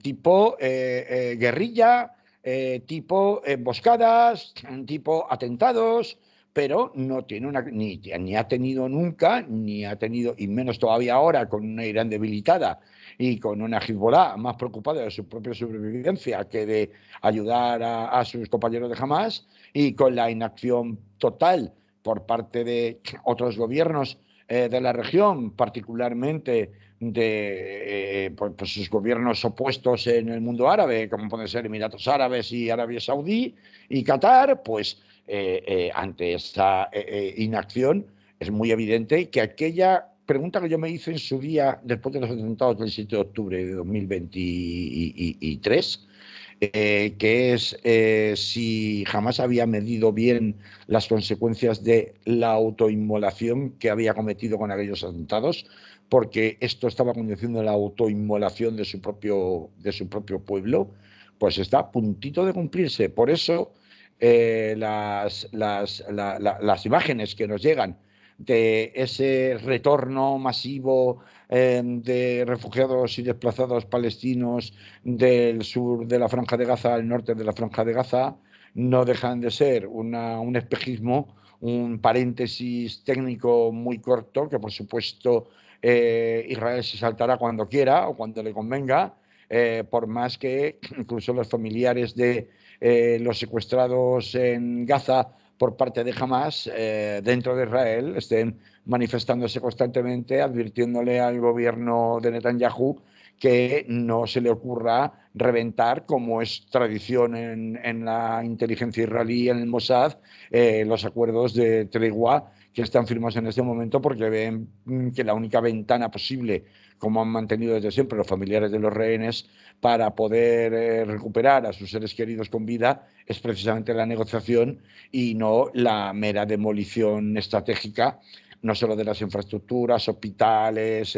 tipo guerrilla, tipo emboscadas, tipo atentados, pero no tiene ni ha tenido nunca, ni ha tenido, y menos todavía ahora con una Irán debilitada y con una Hezbollah más preocupada de su propia sobrevivencia que de ayudar a sus compañeros de Hamas, y con la inacción total por parte de otros gobiernos de la región, particularmente de pues sus gobiernos opuestos en el mundo árabe, como pueden ser Emiratos Árabes y Arabia Saudí y Qatar, pues ante esa inacción es muy evidente que aquella pregunta que yo me hice en su día después de los atentados del 7 de octubre de 2023, que es si jamás había medido bien las consecuencias de la autoinmolación que había cometido con aquellos atentados, porque esto estaba conduciendo a la autoinmolación de su propio pueblo, pues está a puntito de cumplirse. Por eso las imágenes que nos llegan de ese retorno masivo de refugiados y desplazados palestinos del sur de la Franja de Gaza al norte de la Franja de Gaza no dejan de ser un espejismo, un paréntesis técnico muy corto que por supuesto Israel se saltará cuando quiera o cuando le convenga, por más que incluso los familiares de los secuestrados en Gaza por parte de Hamas dentro de Israel estén manifestándose constantemente, advirtiéndole al gobierno de Netanyahu que no se le ocurra reventar, como es tradición en la inteligencia israelí, en el Mossad, los acuerdos de tregua que están firmados en este momento, porque ven que la única ventana posible, como han mantenido desde siempre los familiares de los rehenes, para poder recuperar a sus seres queridos con vida es precisamente la negociación y no la mera demolición estratégica, no solo de las infraestructuras, hospitales,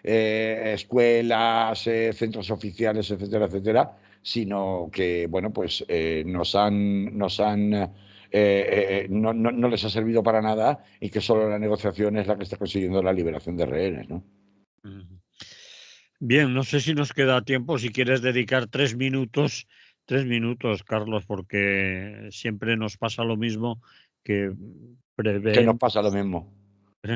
escuelas, centros oficiales, etcétera, etcétera, sino que, bueno, pues nos han no les ha servido para nada y que solo la negociación es la que está consiguiendo la liberación de rehenes, ¿no? Bien, no sé si nos queda tiempo, si quieres dedicar 3 minutos, Carlos, porque siempre nos pasa lo mismo que Que nos pasa lo mismo.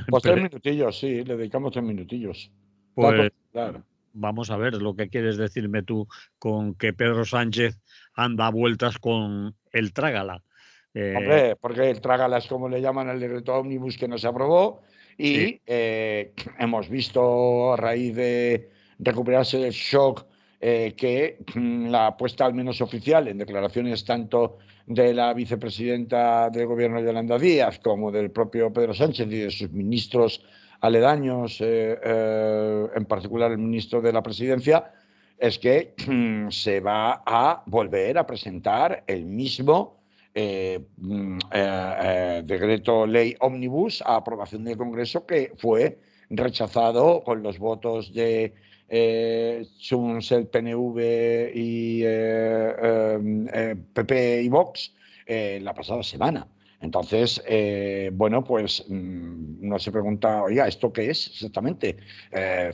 Pues 3 minutillos, sí, le dedicamos 3 minutillos. Pues claro. Vamos a ver lo que quieres decirme tú con que Pedro Sánchez anda a vueltas con el trágala. Hombre, porque el trágala es como le llaman al decreto ómnibus que no se aprobó y Sí. hemos visto a raíz de recuperarse del shock que la apuesta al menos oficial en declaraciones tanto de la vicepresidenta del gobierno Yolanda Díaz como del propio Pedro Sánchez y de sus ministros aledaños, en particular el ministro de la Presidencia, es que se va a volver a presentar el mismo decreto ley ómnibus a aprobación del Congreso que fue rechazado con los votos de Junts, el PNV y PP y Vox la pasada semana. Entonces, bueno, pues no se pregunta, oiga, ¿esto qué es exactamente?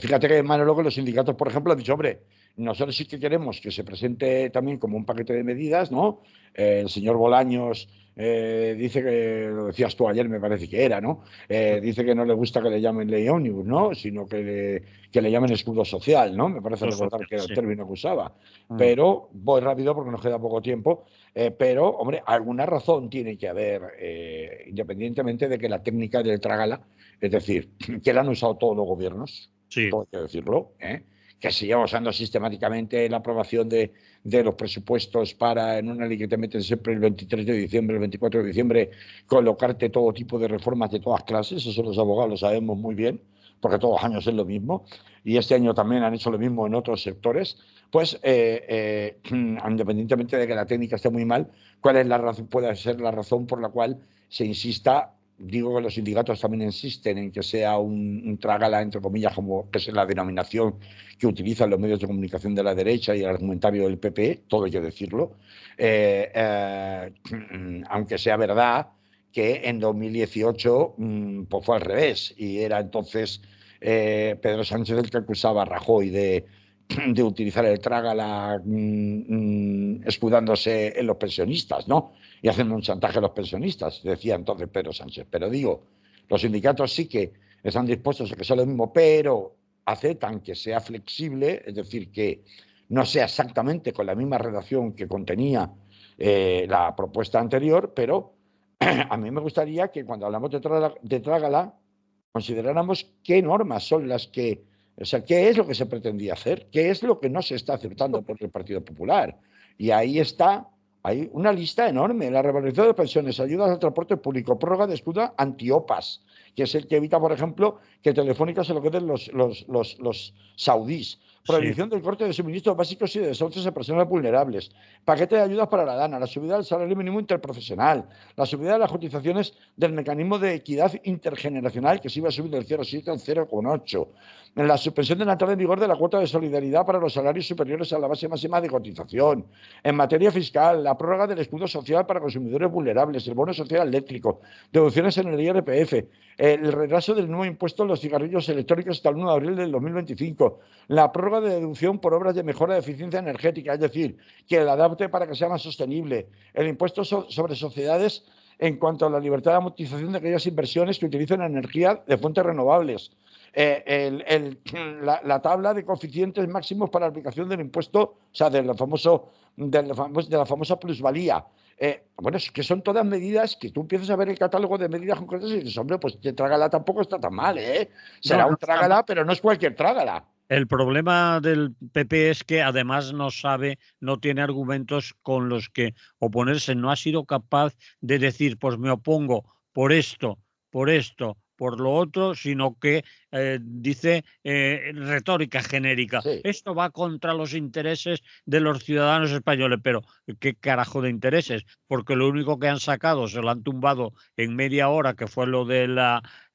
Fíjate que Manolo, que los sindicatos, por ejemplo, han dicho, hombre, nosotros sí que queremos que se presente también como un paquete de medidas, ¿no? El señor Bolaños dice que, lo decías tú ayer, me parece que era, ¿no? Dice que no le gusta que le llamen ley ómnibus, ¿no? Sino que le llamen escudo social, ¿no? Me parece recordar que era el término que usaba. Pero voy rápido porque nos queda poco tiempo. Pero, hombre, alguna razón tiene que haber, independientemente de que la técnica del trágala, es decir, que la han usado todos los gobiernos, todo hay que decirlo, que se lleva usando sistemáticamente la aprobación de los presupuestos para, en una ley que te meten siempre el 23 de diciembre, el 24 de diciembre, colocarte todo tipo de reformas de todas clases. Eso los abogados lo sabemos muy bien, porque todos los años es lo mismo, y este año también han hecho lo mismo en otros sectores. Pues, independientemente de que la técnica esté muy mal, ¿cuál es la razón, puede ser la razón por la cual se insista? Digo que los sindicatos también insisten en que sea un trágala, entre comillas, como que es la denominación que utilizan los medios de comunicación de la derecha y el argumentario del PP, todo hay que decirlo, aunque sea verdad que en 2018 pues fue al revés y era entonces Pedro Sánchez el que acusaba a Rajoy de utilizar el trágala escudándose en los pensionistas, ¿no? Y haciendo un chantaje a los pensionistas, decía entonces Pedro Sánchez. Pero digo, los sindicatos sí que están dispuestos a que sea lo mismo, pero aceptan que sea flexible, es decir, que no sea exactamente con la misma redacción que contenía la propuesta anterior, pero a mí me gustaría que cuando hablamos de trágala consideráramos qué normas son las que, o sea, qué es lo que se pretendía hacer, qué es lo que no se está aceptando por el Partido Popular. Y ahí está, hay una lista enorme: la revalorización de pensiones, ayudas al transporte público, prórroga de escudo antiopas, que es el que evita, por ejemplo, que Telefónica se lo queden los saudíes. Prohibición del corte de suministros básicos y de desahucios a personas vulnerables. Paquete de ayudas para la DANA, la subida del salario mínimo interprofesional, la subida de las cotizaciones del mecanismo de equidad intergeneracional, que se iba a subir del 0,7 al 0,8. La suspensión de la entrada en vigor de la cuota de solidaridad para los salarios superiores a la base máxima de cotización. En materia fiscal, la prórroga del escudo social para consumidores vulnerables, el bono social eléctrico, deducciones en el IRPF, el retraso del nuevo impuesto a los cigarrillos electrónicos hasta el 1 de abril del 2025, la prórroga de deducción por obras de mejora de eficiencia energética, es decir, que la adapte para que sea más sostenible, el impuesto sobre sociedades en cuanto a la libertad de amortización de aquellas inversiones que utilicen energía de fuentes renovables, la tabla de coeficientes máximos para la aplicación del impuesto, o sea, de la famosa plusvalía. Bueno, es que son todas medidas que tú empiezas a ver el catálogo de medidas concretas y dices, hombre, pues que trágala tampoco está tan mal, ¿eh? Será un trágala, pero no es cualquier trágala. El problema del PP es que además no tiene argumentos con los que oponerse. No ha sido capaz de decir, pues me opongo por esto, por lo otro, sino que dice retórica genérica. Sí. Esto va contra los intereses de los ciudadanos españoles, pero ¿qué carajo de intereses? Porque lo único que han sacado se lo han tumbado en media hora, que fue lo de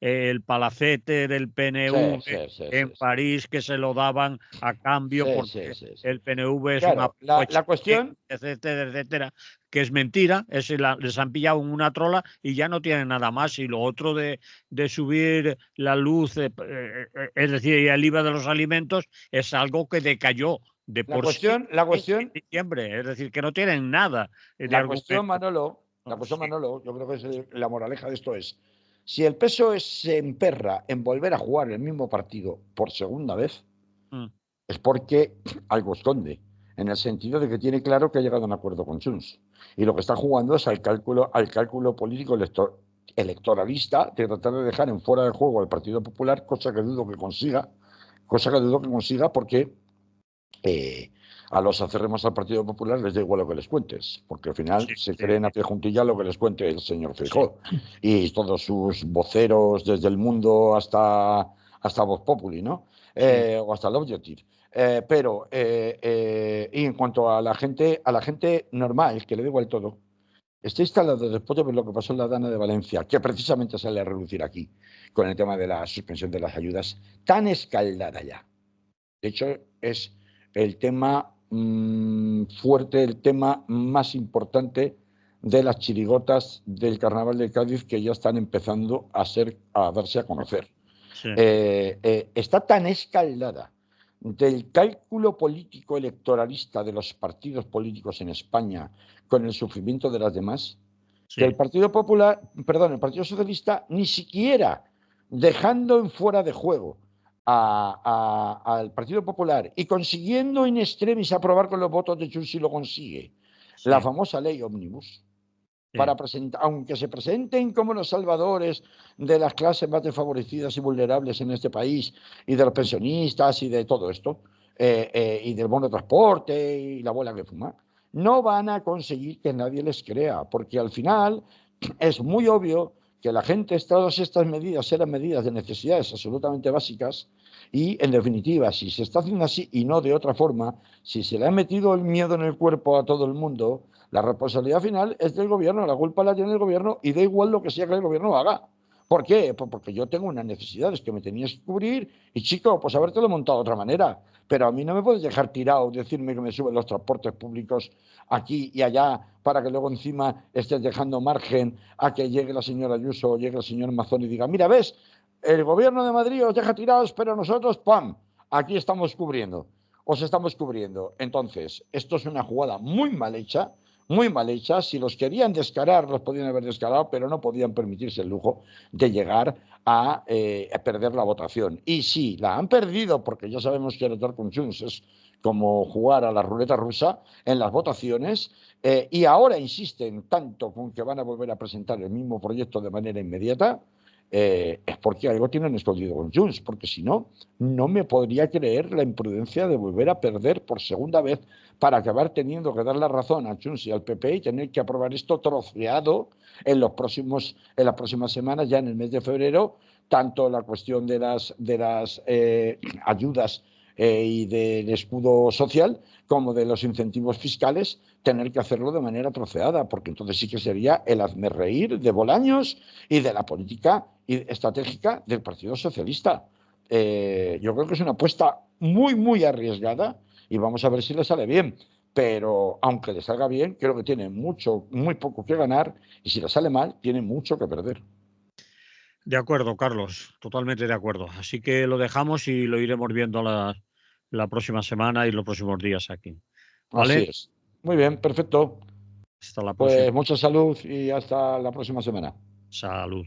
el palacete del PNV en Sí. París, que se lo daban a cambio porque Sí. el PNV es una Claro, la cuestión, etcétera, etcétera, que es mentira, les han pillado en una trola y ya no tienen nada más. Y lo otro de subir la luz, es decir, y el IVA de los alimentos, es algo que decayó de la por sí cuestión, la en cuestión, diciembre, es decir, que no tienen nada de la cuestión, argumento. Manolo, Sí. yo creo que la moraleja de esto es, si el PSOE se emperra en volver a jugar el mismo partido por segunda vez, Mm, es porque algo esconde, en el sentido de que tiene claro que ha llegado a un acuerdo con Junts. Y lo que está jugando es al cálculo político electoralista de tratar de dejar en fuera de juego al Partido Popular, cosa que dudo que consiga porque eh, a los acérrimos al Partido Popular les da igual lo que les cuentes, porque al final sí, se sí, creen a pie juntilla lo que les cuente el señor sí, Feijóo y todos sus voceros desde El Mundo hasta Voz Populi, ¿no? sí. O hasta el Objective. Y en cuanto a la gente normal, que le da igual todo, está instalado después de ver lo que pasó en la Dana de Valencia, que precisamente sale a relucir aquí, con el tema de la suspensión de las ayudas, tan escaldada ya. De hecho, es el tema fuerte, el tema más importante de las chirigotas del Carnaval de Cádiz que ya están empezando a darse a conocer. Sí. Está tan escaldada del cálculo político electoralista de los partidos políticos en España con el sufrimiento de las demás, que el Sí. Partido Popular, perdón, el Partido Socialista ni siquiera dejando en fuera de juego al Partido Popular y consiguiendo in extremis aprobar con los votos de Junts si lo consigue la Sí, famosa ley Omnibus, sí, para presentar, aunque se presenten como los salvadores de las clases más desfavorecidas y vulnerables en este país, y de los pensionistas y de todo esto, y del bono de transporte y la bola que fuma, no van a conseguir que nadie les crea, porque al final es muy obvio que la gente, todas estas medidas eran medidas de necesidades absolutamente básicas y, en definitiva, si se está haciendo así y no de otra forma, si se le ha metido el miedo en el cuerpo a todo el mundo, la responsabilidad final es del gobierno, la culpa la tiene el gobierno y da igual lo que sea que el gobierno haga. ¿Por qué? Pues porque yo tengo unas necesidades que me tenías que cubrir y, chico, pues habértelo montado de otra manera. Pero a mí no me puedes dejar tirado, decirme que me suben los transportes públicos aquí y allá para que luego encima estés dejando margen a que llegue la señora Ayuso o llegue el señor Mazón y diga, mira, ves, el gobierno de Madrid os deja tirados, pero nosotros, ¡pam!, aquí estamos cubriendo, os estamos cubriendo. Entonces, esto es una jugada muy mal hecha. Si los querían descarar, los podían haber descarado, pero no podían permitirse el lujo de llegar a perder la votación. Y si la han perdido, porque ya sabemos que votar con Junts es como jugar a la ruleta rusa en las votaciones, y ahora insisten tanto con que van a volver a presentar el mismo proyecto de manera inmediata, es porque algo tienen escondido con Junts, porque si no, no me podría creer la imprudencia de volver a perder por segunda vez para acabar teniendo que dar la razón a Junts y al PP y tener que aprobar esto troceado en las próximas semanas, ya en el mes de febrero, tanto la cuestión de las ayudas y del escudo social como de los incentivos fiscales, tener que hacerlo de manera troceada, porque entonces sí que sería el hazmerreír de Bolaños y de la política estratégica del Partido Socialista. Yo creo que es una apuesta muy arriesgada y vamos a ver si le sale bien. Pero aunque le salga bien, creo que tiene muy poco que ganar y si le sale mal, tiene mucho que perder. de acuerdo, Carlos, totalmente de acuerdo. Así que lo dejamos y lo iremos viendo la próxima semana y los próximos días aquí. Así ¿Vale? es. Muy bien, perfecto. Hasta la próxima. Pues mucha salud y hasta la próxima semana. Salud.